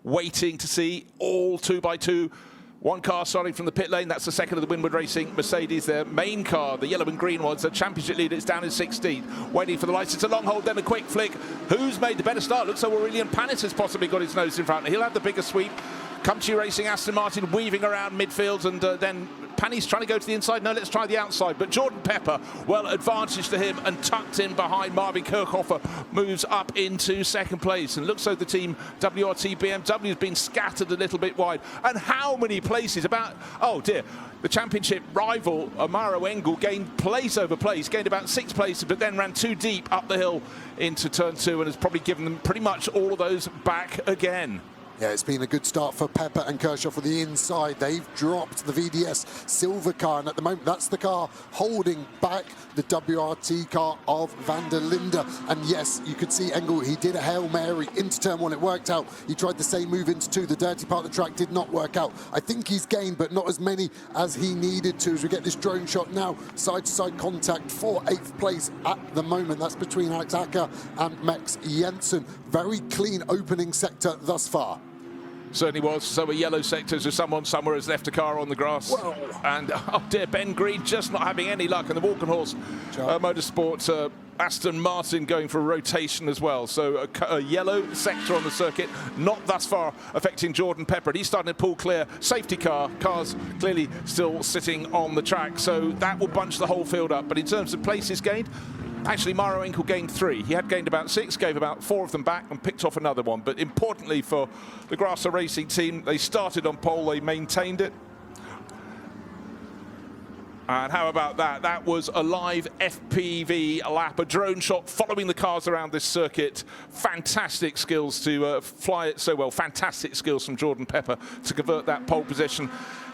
waiting to see all 2x2. One car starting from the pit lane, that's the second of the Winward Racing Mercedes. Their main car, the yellow and green one's a championship leader. It's down in 16th, waiting for the lights. It's a long hold, then a quick flick. Who's made the better start? Looks like Aurelian Panis has possibly got his nose in front. He'll have the bigger sweep. Cumchi Racing, Aston Martin weaving around midfield, and then Panis trying to go to the inside. No, let's try the outside. But Jordan Pepper, well, advantage to him and tucked in behind. Marvin Kirchhofer moves up into second place. And looks like the team WRT BMW has been scattered a little bit wide. And how many places? About, oh dear, the championship rival, Amaro Engel, gained place over place, gained about 6 places, but then ran too deep up the hill into turn 2 and has probably given them pretty much all of those back again. Yeah, it's been a good start for Pepper and Kershaw for the inside. They've dropped the VDS silver car, and at the moment that's the car holding back the WRT car of Van der Linde. And yes, you could see Engel, he did a Hail Mary into turn 1, it worked out. He tried the same move into 2, the dirty part of the track did not work out. I think he's gained, but not as many as he needed to, as we get this drone shot now. Side-to-side contact for 8th place at the moment. That's between Alex Acker and Max Jensen. Very clean opening sector thus far. Certainly was. So a yellow sector, so someone somewhere has left a car on the grass. Whoa. And oh dear, Ben Green just not having any luck. And the Walkenhorse Motorsports Aston Martin going for a rotation as well. So a yellow sector on the circuit, not thus far affecting Jordan Pepper. He's starting to pull clear. Safety cars clearly still sitting on the track. So that will bunch the whole field up. But in terms of places gained, actually, Maro Engel gained 3. He had gained about 6, gave about 4 of them back and picked off another one. But importantly for the Grasser Racing team, they started on pole, they maintained it. And how about that? That was a live FPV lap, a drone shot following the cars around this circuit. Fantastic skills to fly it so well. Fantastic skills from Jordan Pepper to convert that pole position.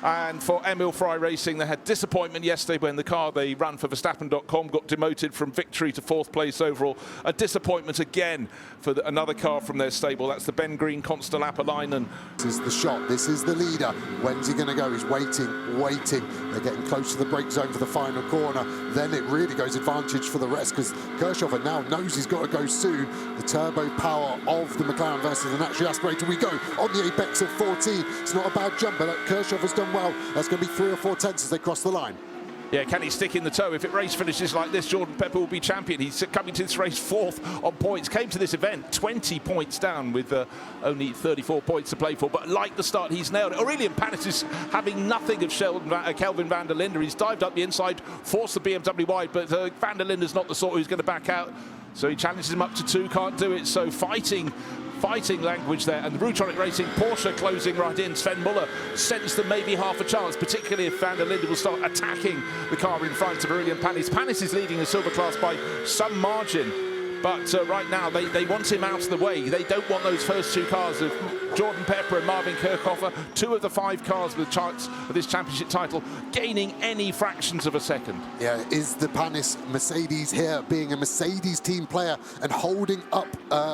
And for Emil Fry Racing, they had disappointment yesterday when the car they run for Verstappen.com got demoted from victory to 4th place overall. A disappointment again for another car from their stable. That's the Ben Green Constellapalainen. This is the shot. This is the leader. When's he going to go? He's waiting. They're getting close to the brake zone for the final corner. Then it really goes advantage for the rest, because Kirchhofer now knows he's got to go soon. The turbo power of the McLaren versus the naturally aspirated. We go on the apex of 14. It's not a bad jump, but Kirchhofer's done well. That's going to be 3 or 4 tenths as they cross the line. Yeah, can he stick in the toe? If it race finishes like this, Jordan Pepper will be champion. He's coming to this race 4th on points. Came to this event 20 points down with only 34 points to play for. But like the start, he's nailed it. Aurelian Panis is having nothing of Kelvin Van der Linde. He's dived up the inside, forced the BMW wide, but Van der Linde's not the sort who's going to back out. So he challenges him up to 2, can't do it. So fighting language there, and the Rutronic Racing Porsche closing right in. Sven Muller sensed them maybe half a chance, particularly if Van der Linde will start attacking the car in front of Aurelian Panis. Panis is leading the silver class by some margin, but right now they want him out of the way. They don't want those first 2 cars of Jordan Pepper and Marvin Kirchhofer, 2 of the 5 cars with chance of this championship title, gaining any fractions of a second. Yeah, is the Panis Mercedes here being a Mercedes team player and holding up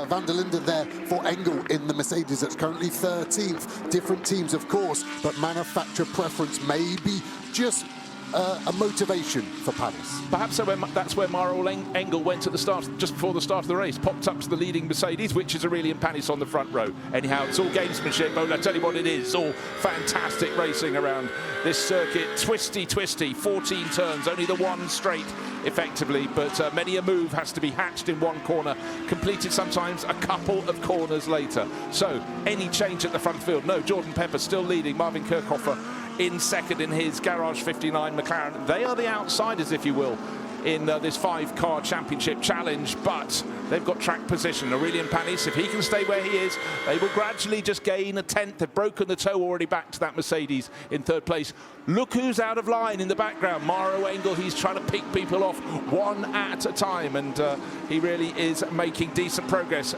Van der Linde there for Engel in the Mercedes that's currently 13th. Different teams, of course, but manufacturer preference may be just a motivation for Panis. Perhaps that's where Maro Engel went at the start, just before the start of the race, popped up to the leading Mercedes, which is Aurelian Panis on the front row. Anyhow, it's all gamesmanship, but I tell you what it is, all fantastic racing around this circuit. Twisty, 14 turns, only the one straight effectively, but many a move has to be hatched in one corner, completed sometimes a couple of corners later. So any change at the front field? No, Jordan Pepper still leading, Marvin Kirchhofer in second in his Garage 59 McLaren. They are the outsiders, if you will, in this 5-car championship challenge, but they've got track position. Aurelian Panis, if he can stay where he is, they will gradually just gain a 10th. They've broken the toe already back to that Mercedes in 3rd place. Look who's out of line in the background. Maro Engel, he's trying to pick people off one at a time, and he really is making decent progress.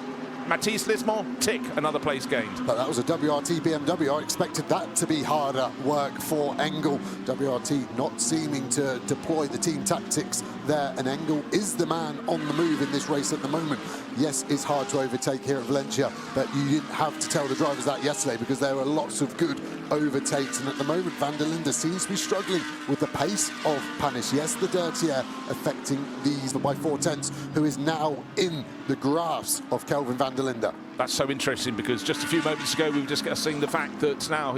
Matthias Lismont, tick, another place gained. But that was a WRT BMW. I expected that to be harder work for Engel. WRT not seeming to deploy the team tactics there, and Engel is the man on the move in this race at the moment. Yes, it's hard to overtake here at Valencia, but you didn't have to tell the drivers that yesterday, because there were lots of good overtakes, and at the moment Van der Linde seems to be struggling with the pace of Panis. Yes, the dirty air affecting these by 4 tenths, who is now in the grasp of Kelvin Van der Linde. That's so interesting, because just a few moments ago we were discussing the fact that now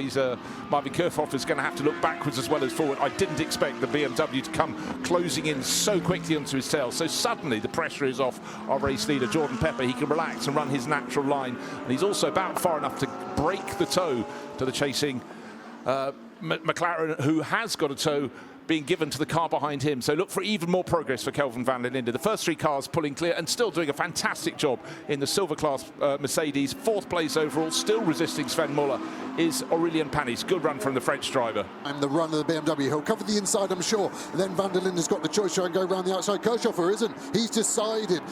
Marvin Kirchhoff is going to have to look backwards as well as forward. I didn't expect the BMW to come closing in so quickly onto his tail. So suddenly the pressure is off our race leader, Jordan Pepper. He can relax and run his natural line. And he's also about far enough to break the toe to the chasing McLaren, who has got a toe being given to the car behind him. So look for even more progress for Kelvin van der Linde. The first three cars pulling clear and still doing a fantastic job in the silver class Mercedes. Fourth place overall, still resisting Sven Muller, is Aurélien Panis. Good run from the French driver. And the run of the BMW. He'll cover the inside, I'm sure. And then van der Linde's got the choice to go around the outside. Kirchhoff isn't. He's decided.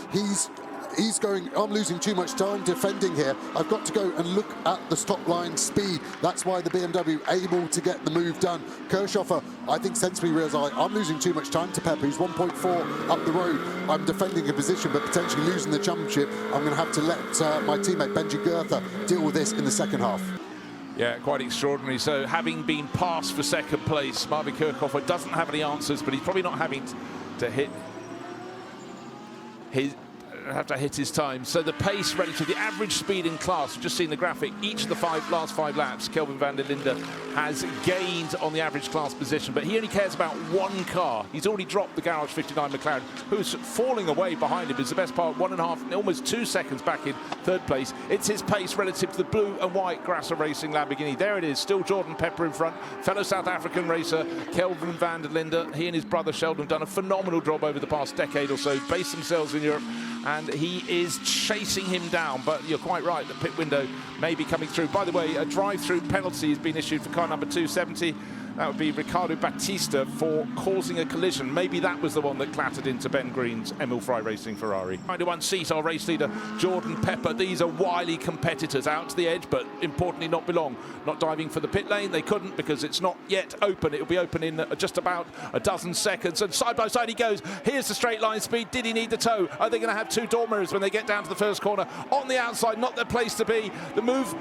He's going, I'm losing too much time defending here. I've got to go and look at the stop line speed. That's why the BMW able to get the move done. Kirchhoff, I think, sensibly realised I'm losing too much time to Pepper. He's 1.4 up the road. I'm defending a position, but potentially losing the championship. I'm going to have to let my teammate Benji Goethe deal with this in the second half. Yeah, quite extraordinary. So having been passed for second place, Marvin Kirchhoff doesn't have any answers, but he's probably not having to hit his time. So the pace relative to the average speed in class, we've just seen the graphic, each of the last five laps, Kelvin van der Linde has gained on the average class position, but he only cares about one car. He's already dropped the Garage 59 McLaren, who's falling away behind him. Is the best part, 1.5, almost 2 seconds back in third place. It's his pace relative to the blue and white Grasser Racing Lamborghini. There it is, still Jordan Pepper in front, fellow South African racer Kelvin van der Linde. He and his brother Sheldon have done a phenomenal job over the past decade or so, based themselves in Europe, and he is chasing him down. But you're quite right, the pit window may be coming through. By the way, a drive-through penalty has been issued for car number 270. That would be Ricardo Battista for causing a collision. Maybe that was the one that clattered into Ben Green's Emil Fry Racing Ferrari. Trying to unseat our race leader, Jordan Pepper. These are wily competitors out to the edge, but importantly not belong. Not diving for the pit lane. They couldn't because it's not yet open. It'll be open in just about a dozen seconds. And side by side he goes. Here's the straight line speed. Did he need the toe? Are they going to have two door mirrors when they get down to the first corner? On the outside, not their place to be. The move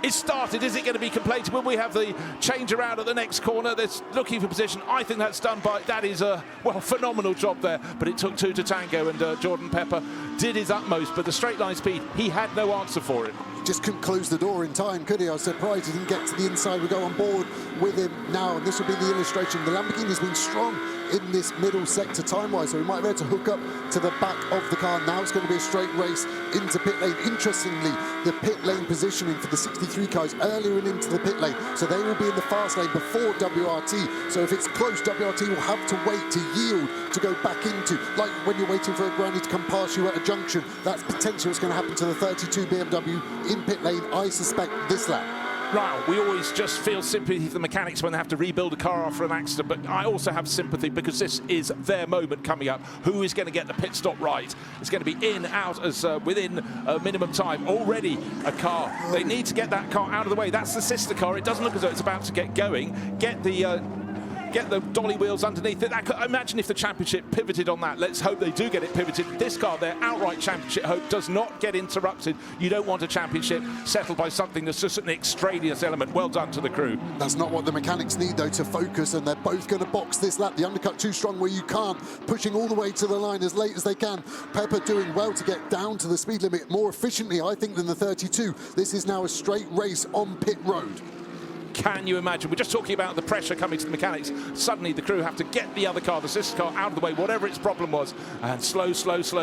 is started. Is it going to be completed? Will we have the change around at the next corner? They're looking for position. I think that's done by, that is a, well, phenomenal job there, but it took two to tango, and Jordan Pepper did his utmost, but the straight line speed, he had no answer for it. Just couldn't close the door in time, could he? I was surprised he didn't get to the inside. We go on board with him now, and this will be the illustration. The Lamborghini's been strong in this middle sector time-wise, so we might be able to hook up to the back of the car. Now it's going to be a straight race into pit lane. Interestingly, the pit lane positioning for the 63 cars earlier and into the pit lane, so they will be in the fast lane before WRT. So if it's close, WRT will have to wait to yield to go back into, like when you're waiting for a granny to come past you at a junction. That's potentially what's going to happen to the 32 BMW in pit lane, I suspect, this lap. Right, we always just feel sympathy for the mechanics when they have to rebuild a car after an accident, but I also have sympathy because this is their moment coming up. Who is going to get the pit stop right? It's going to be in, out, as within minimum time. Already a car. They need to get that car out of the way. That's the sister car. It doesn't look as though it's about to get going. Get the dolly wheels underneath it. Imagine if the championship pivoted on that. Let's hope they do get it pivoted. This car, their outright championship hope, does not get interrupted. You don't want a championship settled by something that's just an extraneous element. Well done to the crew. That's not what the mechanics need, though, to focus, and they're both going to box this lap. The undercut too strong where you can't, pushing all the way to the line as late as they can. Pepper doing well to get down to the speed limit more efficiently, I think, than the 32. This is now a straight race on pit road. Can you imagine? We're just talking about the pressure coming to the mechanics. Suddenly the crew have to get the other car, the sister car, out of the way, whatever its problem was, and slow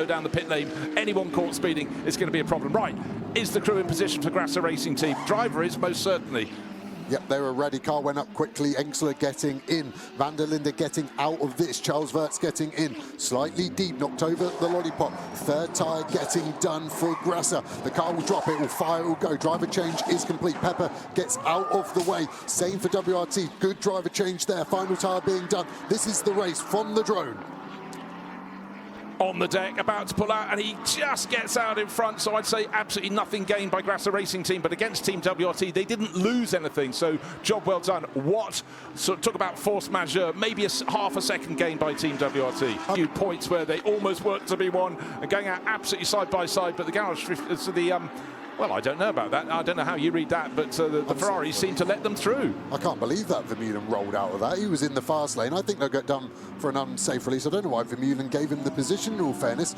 down the pit lane. Anyone caught speeding is going to be a problem. Right, is the crew in position for Grasser Racing Team? Driver is, most certainly. Yep, they were ready. Car went up quickly. Engsler getting in. Van der Linde getting out of this. Charles Wirtz getting in. Slightly deep, knocked over the lollipop. Third tyre getting done for Grasser. The car will drop, it will fire, it will go. Driver change is complete. Pepper gets out of the way. Same for WRT. Good driver change there. Final tyre being done. This is the race from the drone. On the deck, about to pull out, and he just gets out in front. So I'd say absolutely nothing gained by Grasser Racing Team, but against Team WRT, they didn't lose anything. So job well done. What? So talk about force majeure. Maybe half a second gain by Team WRT. A few points where they almost worked to be won and going out absolutely side by side, but the Garage, well, I don't know about that. I don't know how you read that, but the Ferraris seem to let them through. I can't believe that Vermeulen rolled out of that. He was in the fast lane. I think they'll get done for an unsafe release. I don't know why Vermeulen gave him the position, in all fairness.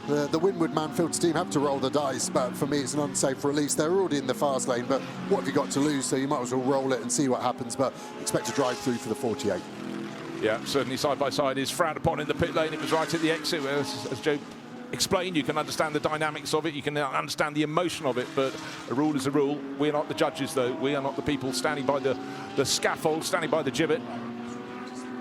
the Winwood Manfield team have to roll the dice, but for me it's an unsafe release. They're already in the fast lane, but what have you got to lose? So you might as well roll it and see what happens, but expect to drive through for the 48. Yeah, certainly side-by-side is frowned upon in the pit lane. It was right at the exit, as Joe explained. You can understand the dynamics of it, you can understand the emotion of it, but a rule is a rule. We're not the judges, though. We are not the people standing by the scaffold, standing by the gibbet.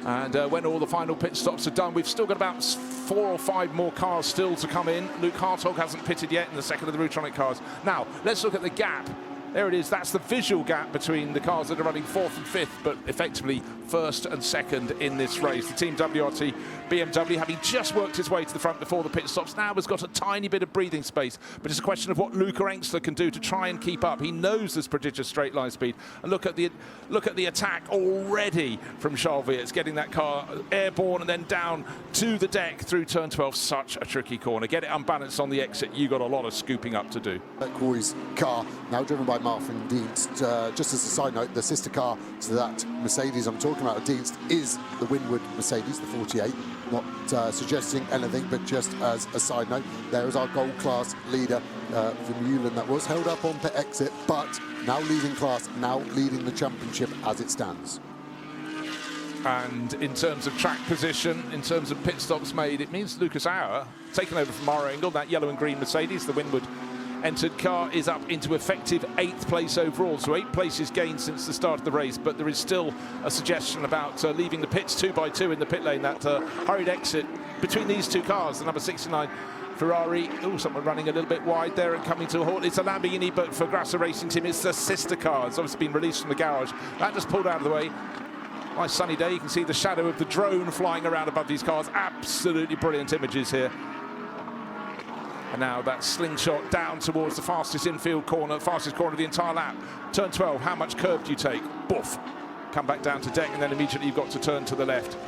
And when all the final pit stops are done, we've still got about 4 or 5 more cars still to come in. Luke Hartog hasn't pitted yet in the second of the Rutronic cars. Now, let's look at the gap. There it is. That's the visual gap between the cars that are running 4th and 5th, but effectively 1st and 2nd in this race. The Team WRT BMW, having just worked its way to the front before the pit stops, now has got a tiny bit of breathing space, but it's a question of what Luca Engstler can do to try and keep up. He knows there's prodigious straight line speed, and look at the attack already from Charles Weerts, getting that car airborne and then down to the deck through turn 12. Such a tricky corner. Get it unbalanced on the exit. You got a lot of scooping up to do. Coy's car now driven by Marvin Dienst. Just as a side note, the sister car to that Mercedes I'm talking about, Dienst, is the Winwood Mercedes, the 48. Not suggesting anything, but just as a side note, there is our gold class leader from Hewland that was held up on pit exit, but now leading class, now leading the championship as it stands. And in terms of track position, in terms of pit stops made, it means Lucas Auer, taken over from Mauro Engel, that yellow and green Mercedes, the Winwood entered car, is up into effective 8th place overall. So 8 places gained since the start of the race, but there is still a suggestion about leaving the pits 2 by 2 in the pit lane. That hurried exit between these 2 cars, the number 69 Ferrari. Oh, someone running a little bit wide there and coming to a halt. It's a Lamborghini, but for Grasser Racing Team, it's the sister car. It's obviously been released from the garage. That just pulled out of the way. Nice sunny day. You can see the shadow of the drone flying around above these cars. Absolutely brilliant images here. And now that slingshot down towards the fastest infield corner, fastest corner of the entire lap. Turn 12, how much curve do you take? Boof. Come back down to deck, and then immediately you've got to turn to the left.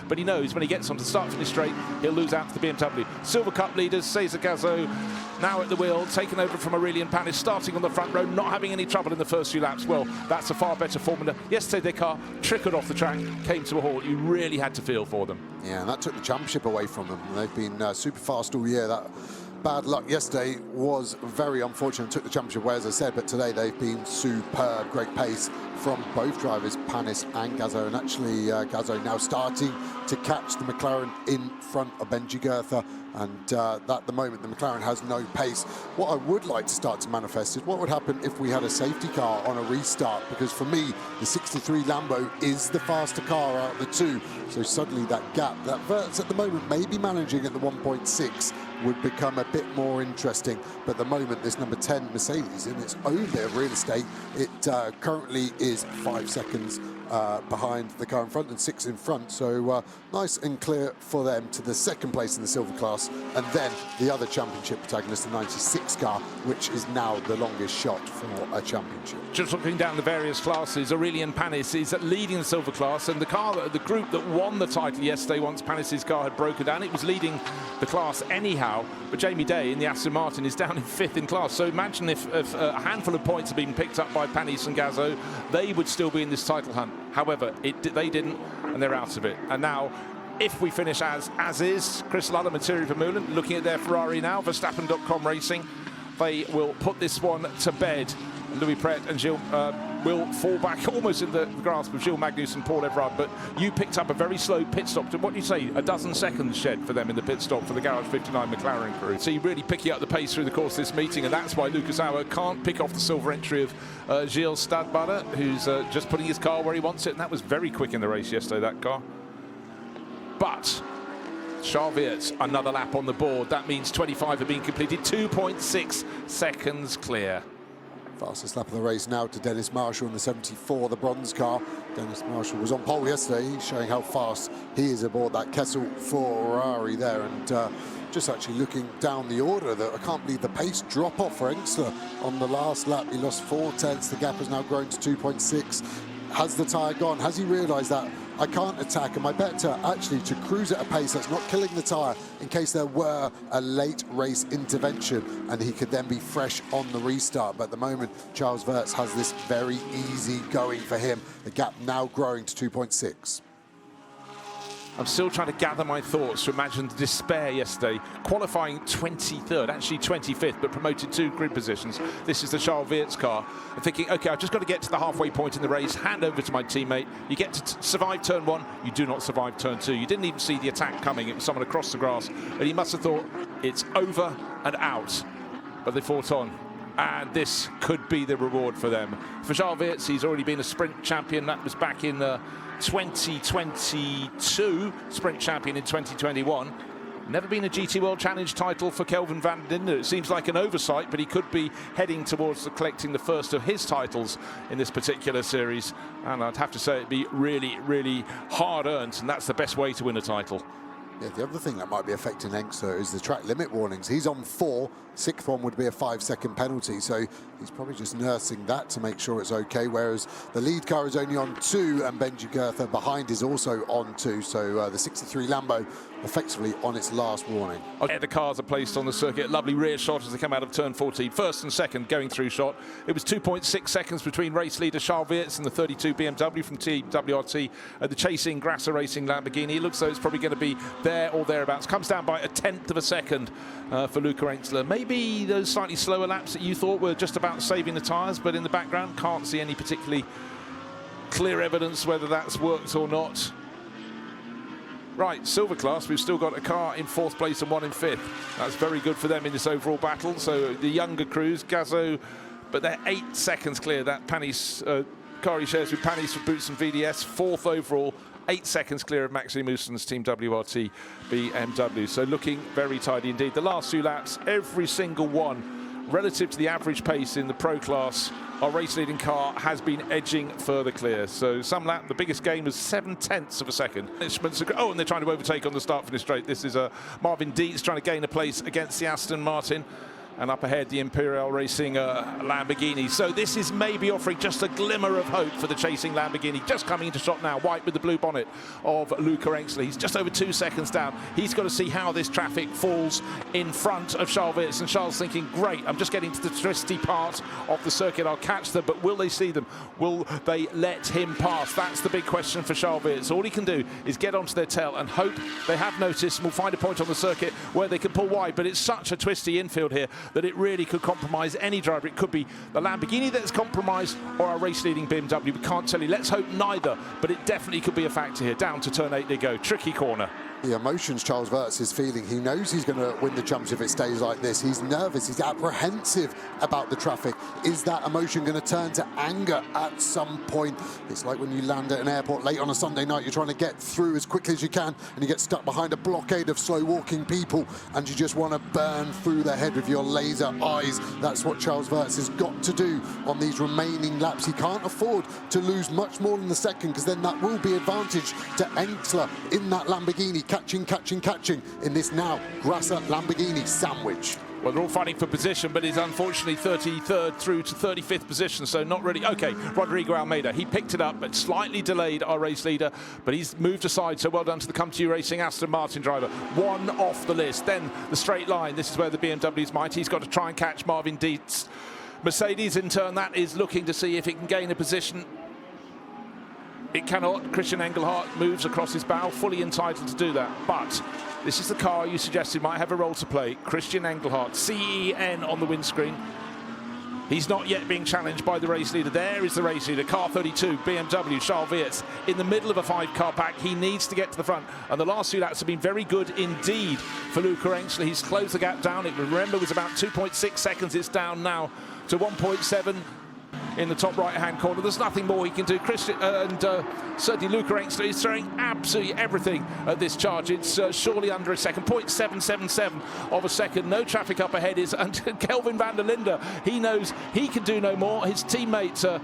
But he knows when he gets onto the start-finish straight, he'll lose out to the BMW. Silver Cup leaders, Cesar Gazzo, now at the wheel, taken over from Aurelian Panis, starting on the front row, not having any trouble in the first few laps. Well, that's a far better formula. Yesterday, their car trickled off the track, came to a halt. You really had to feel for them. Yeah, and that took the championship away from them. They've been super fast all year. That bad luck yesterday was very unfortunate, took the championship away, as I said, but today they've been superb. Great pace from both drivers, Panis and Gazzo, and actually Gazzo now starting to catch the McLaren in front of Benji Goethe, and at the moment the McLaren has no pace. What I would like to start to manifest is what would happen if we had a safety car on a restart, because for me the 63 Lambo is the faster car out of the 2, so suddenly that gap that Weerts at the moment may be managing at the 1.6 would become a bit more interesting. But at the moment, this number 10 Mercedes in its own bit of real estate, it currently is 5 seconds behind the car in front and 6 in front. So nice and clear for them to the 2nd place in the silver class, and then the other championship protagonist, the 96 car, which is now the longest shot for a championship. Just looking down the various classes, Aurelian Panis is leading the silver class, and the group that won the title yesterday, once Panis's car had broken down, it was leading the class anyhow, but Jamie Day in the Aston Martin is down in 5th in class. So imagine if a handful of points had been picked up by Panis and Gazzo, they would still be in this title hunt. However, they didn't, and they're out of it. And now, if we finish as is, Chris Lullum and Thierry Vermeulen looking at their Ferrari now, Verstappen.com Racing, they will put this one to bed. Louis Pret and Gilles will fall back almost in the grasp of Gilles Magnus and Paul Everard, but you picked up a very slow pit stop. What do you say, a dozen seconds shed for them in the pit stop for the Garage 59 McLaren crew. So you're really picking up the pace through the course of this meeting, and that's why Lucas Auer can't pick off the silver entry of Gilles Stadbader, who's just putting his car where he wants it, and that was very quick in the race yesterday, that car. But Charles Weerts, another lap on the board. That means 25 have been completed, 2.6 seconds clear. Fastest lap of the race now to Dennis Marshall in the 74, the bronze car. Dennis Marshall was on pole yesterday, showing how fast he is aboard that Kessel Ferrari there. And just actually looking down the order, that I can't believe the pace drop off for Engstler on the last lap. He lost 4 tenths. The gap has now grown to 2.6. Has the tyre gone? Has he realised that I can't attack, and I better actually to cruise at a pace that's not killing the tyre in case there were a late race intervention, and he could then be fresh on the restart. But at the moment, Charles Weerts has this very easy going for him. The gap now growing to 2.6. I'm still trying to gather my thoughts to imagine the despair yesterday. Qualifying 23rd, actually 25th, but promoted 2 grid positions. This is the Charles Weerts car. I'm thinking, okay, I've just got to get to the halfway point in the race, hand over to my teammate. You get to survive turn 1, you do not survive turn 2. You didn't even see the attack coming. It was someone across the grass, and he must have thought, it's over and out. But they fought on. And this could be the reward for them. For Charles Weerts, he's already been a sprint champion. That was back in 2022, sprint champion in 2021. Never been a GT World Challenge title for Kelvin van der Linde. It seems like an oversight, but he could be heading towards collecting the first of his titles in this particular series. And I'd have to say it'd be really, really hard earned, and that's the best way to win a title. Yeah, the other thing that might be affecting Engstler is the track limit warnings. He's on 4. 6th one would be a 5-second penalty, so he's probably just nursing that to make sure it's okay, whereas the lead car is only on 2 and Benji Goethe behind is also on 2, so the 63 Lambo effectively on its last warning. The cars are placed on the circuit. Lovely rear shot as they come out of turn 14. First and second going through shot. It was 2.6 seconds between race leader Charles Weerts and the 32 BMW from TWRT. The chasing Grasser Racing Lamborghini. It looks like it's probably going to be there or thereabouts. Comes down by a 1/10 of a second for Luca Engstler. Maybe those slightly slower laps that you thought were just about saving the tyres, but in the background can't see any particularly clear evidence whether that's worked or not. Right, silver class, we've still got a car in 4th place and 1 in 5th. That's very good for them in this overall battle. So the younger crews, Gazzo, but they're 8 seconds clear. That Panis car he shares with Panis for Boots and VDS, 4th overall, 8 seconds clear of Maxi Moussen's Team WRT BMW. So looking very tidy indeed. The last 2 laps, every single one, relative to the average pace in the pro class, our race leading car has been edging further clear. So some lap, the biggest gain was 7/10 of a second. Oh, and they're trying to overtake on the start finish straight. This is Marvin Dietz trying to gain a place against the Aston Martin. And up ahead, the Imperial Racing Lamborghini. So this is maybe offering just a glimmer of hope for the chasing Lamborghini. Just coming into shot now, white with the blue bonnet of Luca Engstler. He's just over 2 seconds down. He's got to see how this traffic falls in front of Charles Weerts. And Charles thinking, great, I'm just getting to the twisty part of the circuit. I'll catch them, but will they see them? Will they let him pass? That's the big question for Charles Weerts. All he can do is get onto their tail and hope they have noticed and will find a point on the circuit where they can pull wide. But it's such a twisty infield here that it really could compromise any driver. It could be the Lamborghini that's compromised or our race-leading BMW. We can't tell you. Let's hope neither, but it definitely could be a factor here. Down to turn 8 they go. Tricky corner. The emotions Charles Weerts is feeling. He knows he's going to win the jumps if it stays like this. He's nervous. He's apprehensive about the traffic. Is that emotion going to turn to anger at some point? It's like when you land at an airport late on a Sunday night. You're trying to get through as quickly as you can, and you get stuck behind a blockade of slow-walking people, and you just want to burn through their head with your laser eyes. That's what Charles Weerts has got to do on these remaining laps. He can't afford to lose much more than the second, because then that will be advantage to Engstler in that Lamborghini. Catching in this now Grasser Lamborghini sandwich. Well, they're all fighting for position, but he's unfortunately 33rd through to 35th position, so not really. Okay, Rodrigo Almeida, he picked it up, but slightly delayed our race leader, but he's moved aside, so well done to the Come To You Racing Aston Martin driver. 1 off the list. Then the straight line. This is where the BMW's might. He's got to try and catch Marvin Dietz. Mercedes, in turn, that is looking to see if it can gain a position. It cannot. Christian Engelhardt moves across his bow, fully entitled to do that. But this is the car you suggested might have a role to play. Christian Engelhardt, CEN on the windscreen. He's not yet being challenged by the race leader. There is the race leader, car 32, BMW, Charles Weerts, in the middle of a 5-car pack. He needs to get to the front. And the last 2 laps have been very good indeed for Luca Engstler. He's closed the gap down. It, remember, was about 2.6 seconds. It's down now to 1.7. in the top right-hand corner. There's nothing more he can do. Christian and certainly Luca Engstler is throwing absolutely everything at this charge. It's surely under a second, 0.777 of a second. No traffic up ahead is, and Kelvin van der Linde, he knows he can do no more. His teammate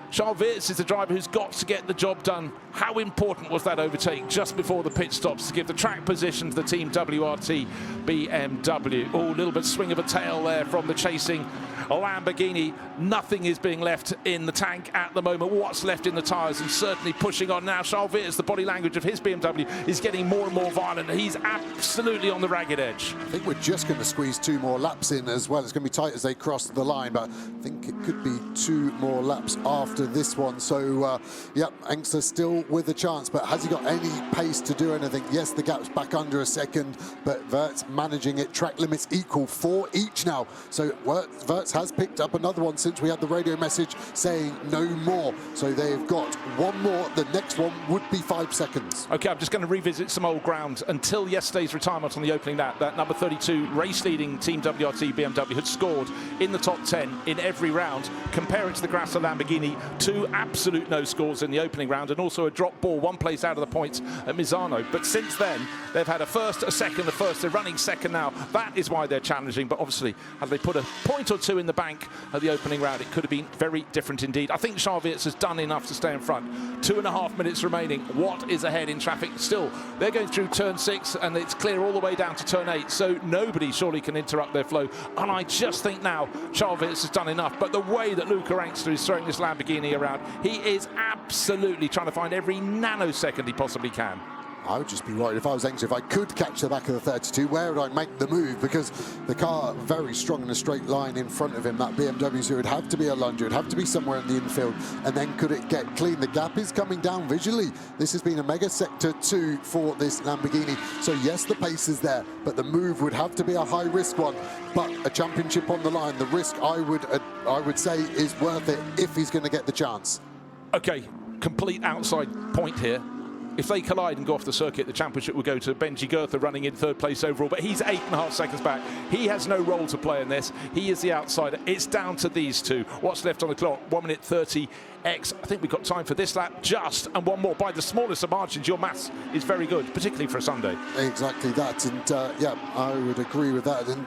Charles Weerts is the driver who's got to get the job done. How important was that overtake just before the pit stops to give the track position to the Team WRT BMW? Oh, a little bit swing of a tail there from the chasing Lamborghini. Nothing is being left in the tank at the moment. What's left in the tyres, and certainly pushing on now. Charles Viers, the body language of his BMW is getting more and more violent. He's absolutely on the ragged edge. I think we're just going to squeeze 2 more laps in as well. It's going to be tight as they cross the line, but I think it could be 2 more laps after this one. So, yep, Engster still with a chance, but has he got any pace to do anything? Yes, the gap's back under a second, but Wirtz managing it. Track limits equal 4 each now. So Wirtz has picked up another one since we had the radio message saying no more. So they've got 1 more. The next one would be 5 seconds. Okay, I'm just going to revisit some old ground. Until yesterday's retirement on the opening lap, that number 32 race-leading Team WRT BMW had scored in the top 10 in every round. Compare it to the Grasser Lamborghini, 2 absolute no scores in the opening round, and also a drop ball, 1 place out of the points at Misano. But since then, they've had a first, a second, a first. They're running second now. That is why they're challenging. But obviously, had they put a point or 2 in the bank at the opening round, it could have been very different indeed. I think Charles Viers has done enough to stay in front. 2.5 minutes remaining. What is ahead in traffic? Still, they're going through turn 6, and it's clear all the way down to turn 8. So nobody surely can interrupt their flow. And I just think now Charles Viers has done enough. But the way that Luca Engster is throwing this Lamborghini around, he is absolutely trying to find every nanosecond he possibly can. I would just be worried if I was Engster, if I could catch the back of the 32, where would I make the move? Because the car very strong in a straight line in front of him, that BMW, so it would have to be a lunge, it would have to be somewhere in the infield, and then could it get clean? The gap is coming down visually. This has been a mega sector 2 for this Lamborghini. So yes, the pace is there, but the move would have to be a high risk one. But a championship on the line, the risk I would say is worth it if he's going to get the chance. Okay, complete outside point here. If they collide and go off the circuit, the championship will go to Benji Goethe running in 3rd place overall, but he's 8.5 seconds back. He has no role to play in this. He is the outsider. It's down to these 2. What's left on the clock? 1 minute 30. I think we've got time for this lap, just, and 1 more. By the smallest of margins, your maths is very good, particularly for a Sunday. Exactly that, and yeah, I would agree with that. And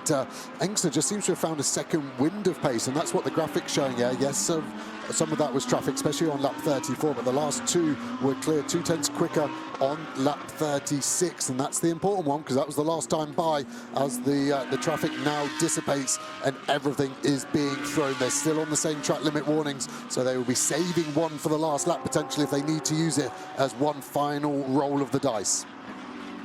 Engster just seems to have found a second wind of pace, and that's what the graphic's showing here. Yes, some of that was traffic, especially on lap 34, but the last 2 were clear 2/10 quicker on lap 36, and that's the important one, because that was the last time by, as the traffic now dissipates and everything is being thrown. They're still on the same track limit warnings, so they will be saving 1 for the last lap potentially if they need to use it as one final roll of the dice.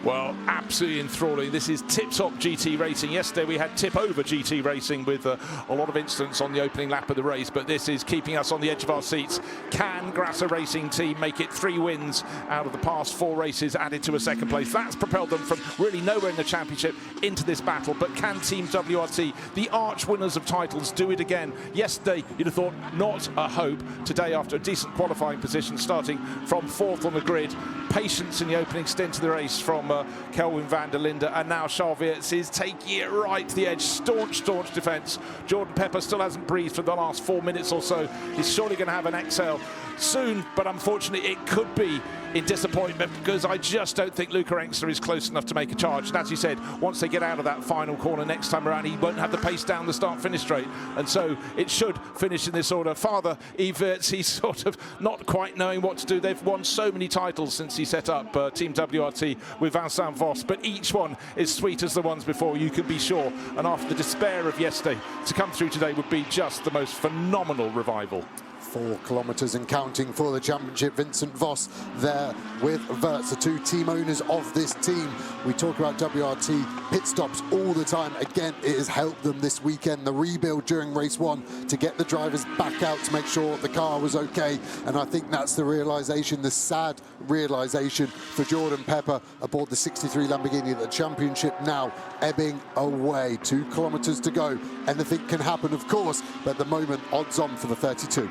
Well, absolutely enthralling. This is tip-top GT racing. Yesterday we had tip-over GT racing with a lot of incidents on the opening lap of the race, but this is keeping us on the edge of our seats. Can Grasser Racing Team make it 3 wins out of the past 4 races added to a 2nd place? That's propelled them from really nowhere in the championship into this battle. But can Team WRT, the arch winners of titles, do it again? Yesterday, you'd have thought not a hope. Today, after a decent qualifying position, starting from 4th on the grid, patience in the opening stint of the race from Kelvin van der Linde, and now Charles Viers is taking it right to the edge. Staunch defence. Jordan Pepper still hasn't breathed for the last 4 minutes or so. He's surely going to have an exhale soon, but unfortunately it could be in disappointment, because I just don't think Luca Engster is close enough to make a charge. And as you said, once they get out of that final corner next time around, he won't have the pace down the start-finish straight, and so it should finish in this order. Father Yves Wirtz, he's sort of not quite knowing what to do. They've won so many titles since he set up Team WRT with Vincent Voss, but each one is sweet as the ones before, you can be sure. And after the despair of yesterday, to come through today would be just the most phenomenal revival. 4 kilometres and counting for the championship. Vincent Voss there with Wirtz, the 2 team owners of this team. We talk about WRT pit stops all the time. Again, it has helped them this weekend, the rebuild during race 1, to get the drivers back out to make sure the car was okay. And I think that's the realisation, the sad realisation for Jordan Pepper aboard the 63 Lamborghini. The championship now ebbing away. 2 kilometres to go. Anything can happen, of course, but at the moment, odds on for the 32.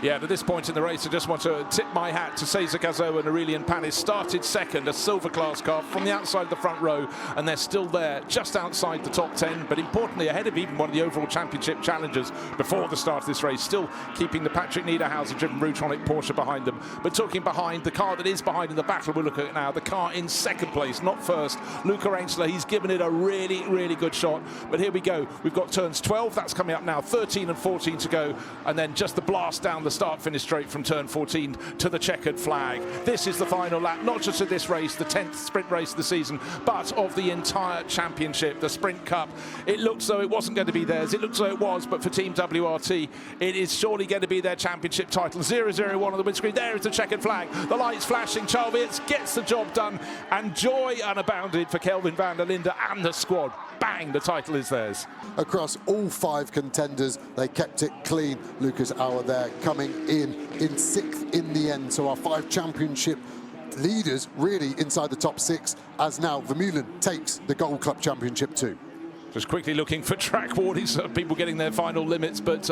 Yeah, at this point in the race, I just want to tip my hat to Cesar Gazo and Aurelian Panis. Started second, a silver class car from the outside of the front row, and they're still there, just outside the top 10, but importantly ahead of even one of the overall championship challengers before the start of this race, still keeping the Patrick Niederhauser-driven Rutronic Porsche behind them. But talking behind, the car that is behind in the battle we're looking at now, the car in 2nd place, not first, Luca Engster. He's given it a really good shot, but here we go. We've got turns 12, that's coming up now, 13 and 14 to go, and then just the blast down the start-finish straight from turn 14 to the checkered flag. This is the final lap, not just of this race, the 10th sprint race of the season, but of the entire championship, the Sprint Cup. It looks though it wasn't going to be theirs. It looks though it was, but for Team WRT, it is surely going to be their championship title. 0-0-1 on the windscreen. There is the checkered flag. The lights flashing. Charles Weerts gets the job done, and joy unbounded for Kelvin van der Linde and the squad. Bang, the title is theirs. Across all 5 contenders, they kept it clean. Lucas Auer there coming in 6th in the end. So our 5 championship leaders really inside the top 6, as now Vermeulen takes the Gold Club Championship too. Just quickly looking for track warnings, people getting their final limits, but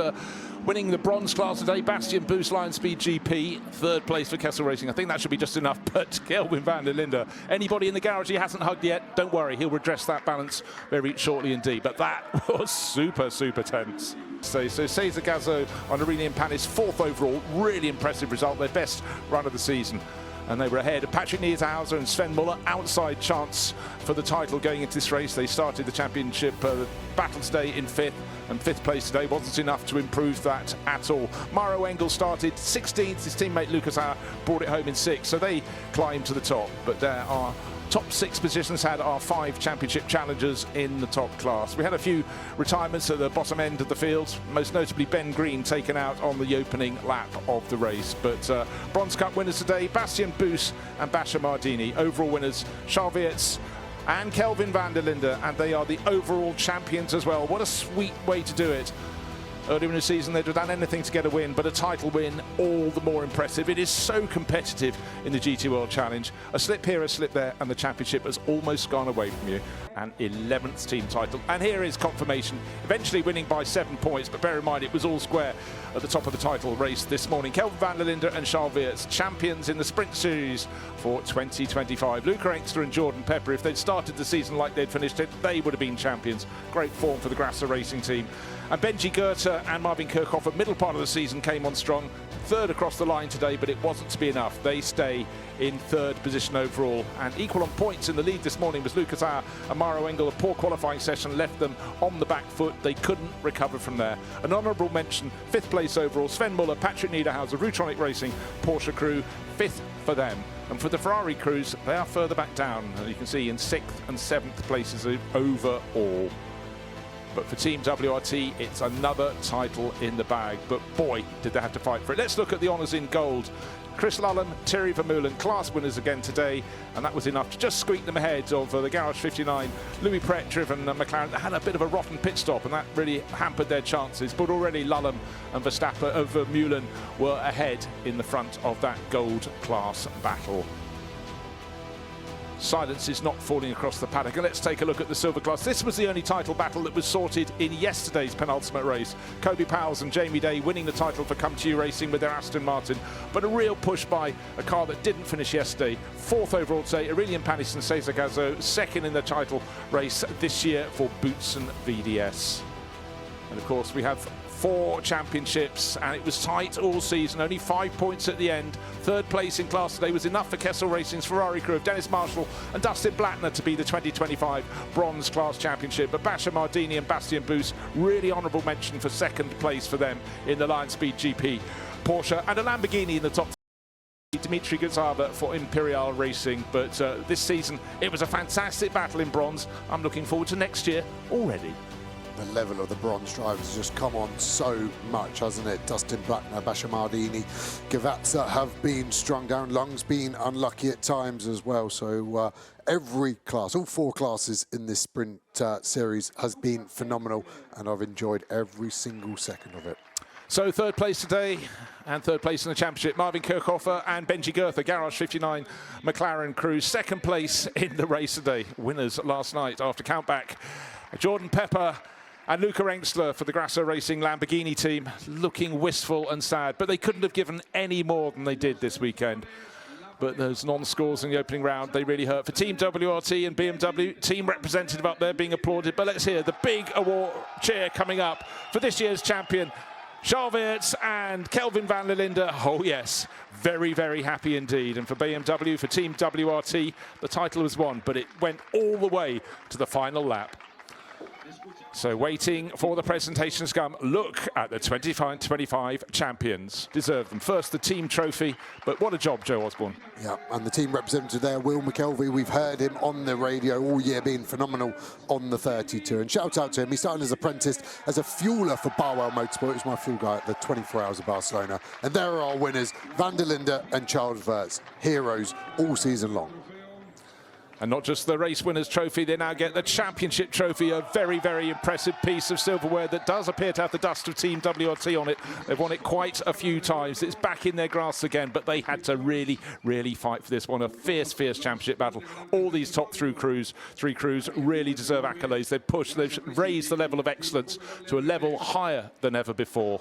winning the bronze class today, Bastian Boos Lion Speed GP, 3rd place for Kessel Racing. I think that should be just enough, but Kelvin van der Linde, anybody in the garage he hasn't hugged yet, don't worry, he'll redress that balance very shortly indeed. But that was super, super tense. So Cesar Gazzo on Aurelien Panis, 4th overall, really impressive result, their best run of the season. And they were ahead of Patrick Niederhauser and Sven Muller. Outside chance for the title going into this race. They started the championship battle today in 5th, and 5th place today wasn't enough to improve that at all. Mauro Engel started 16th. His teammate Lucas Auer brought it home in 6th, so they climbed to the top. But there are top 6 positions had our 5 championship challengers in the top class. We had a few retirements at the bottom end of the field, most notably Ben Green taken out on the opening lap of the race. But Bronze Cup winners today, Bastian Boos and Basha Mardini. Overall winners, Charles Weerts and Kelvin van der Linde, and they are the overall champions as well. What a sweet way to do it. Earlier in the season, they'd have done anything to get a win, but a title win, all the more impressive. It is so competitive in the GT World Challenge. A slip here, a slip there, and the championship has almost gone away from you. An 11th team title. And here is confirmation, eventually winning by 7 points, but bear in mind, it was all square at the top of the title race this morning. Kelvin van der Linde and Charles Weerts, champions in the Sprint Series for 2025. Luca Engster and Jordan Pepper, if they'd started the season like they'd finished it, they would have been champions. Great form for the Grasser Racing team. And Benji Goethe and Marvin Kirchhofer, middle part of the season, came on strong. 3rd across the line today, but it wasn't to be enough. They stay in 3rd position overall. And equal on points in the lead this morning was Lucas Auer and Mauro Engel. A poor qualifying session left them on the back foot. They couldn't recover from there. An honourable mention, 5th place overall, Sven Muller, Patrick Niederhauser, Rutronic Racing, Porsche crew, 5th for them. And for the Ferrari crews, they are further back down. And you can see in 6th and 7th places overall. But for Team WRT, it's another title in the bag. But boy, did they have to fight for it. Let's look at the honours in gold. Chris Lulham, Thierry Vermeulen, class winners again today, and that was enough to just squeak them ahead of the Garage 59. Louis Pret driven McLaren had a bit of a rotten pit stop, and that really hampered their chances. But already Lulham and Vermeulen were ahead in the front of that gold class battle. Silence is not falling across the paddock. And let's take a look at the silver class. This was the only title battle that was sorted in yesterday's penultimate race. Kobe Powell and Jamie Day winning the title for Come To You Racing with their Aston Martin. But a real push by a car that didn't finish yesterday. 4th overall today, Aurelien Panis and Cesar Gazzo, 2nd in the title race this year for Boutsen VDS. And of course, we have 4 championships, and it was tight all season, only 5 points at the end. 3rd place in class today was enough for Kessel Racing's Ferrari crew of Dennis Marshall and Dustin Blattner to be the 2025 bronze class championship. But Basha Mardini and Bastian Boos, really honourable mention for 2nd place for them in the Lion Speed GP. Porsche and a Lamborghini in the top. Dimitri Gazava for Imperial Racing, but this season it was a fantastic battle in bronze. I'm looking forward to next year already. The level of the bronze drivers has just come on so much, hasn't it? Dustin Blattner, Basha Mardini, Gavazza have been strung down. Lung's been unlucky at times as well. So every class, all 4 classes in this sprint series has been phenomenal, and I've enjoyed every single second of it. So 3rd place today and 3rd place in the championship, Marvin Kirchhofer and Benji Goethe, Garage 59 McLaren crew. 2nd place in the race today. Winners last night after countback. Jordan Pepper and Luca Engstler for the Grasser Racing Lamborghini team, looking wistful and sad, but they couldn't have given any more than they did this weekend. But those non-scores in the opening round, they really hurt. For Team WRT and BMW, team representative up there being applauded. But let's hear the big award cheer coming up for this year's champion, Charles Weerts and Kelvin van der Linde. Oh yes, very, very happy indeed. And for BMW, for Team WRT, the title was won, but it went all the way to the final lap. So waiting for the presentation to come, look at the 25 champions. Deserve them. First, the team trophy, but what a job, Joe Osborne. Yeah, and the team representative there, Will McKelvey, we've heard him on the radio all year, being phenomenal on the 32. And shout out to him. He started as apprentice, as a fueler for Barwell Motorsport. He was my fuel guy at the 24 Hours of Barcelona. And there are our winners, Van der Linde and Charles Wirtz, heroes all season long. And not just the race winners trophy, they now get the championship trophy, a very, very impressive piece of silverware that does appear to have the dust of Team WRT on it. They've won it quite a few times. It's back in their grasp again, but they had to really, really fight for this one. A fierce, fierce championship battle. All these top three crews really deserve accolades. They've pushed, they've raised the level of excellence to a level higher than ever before.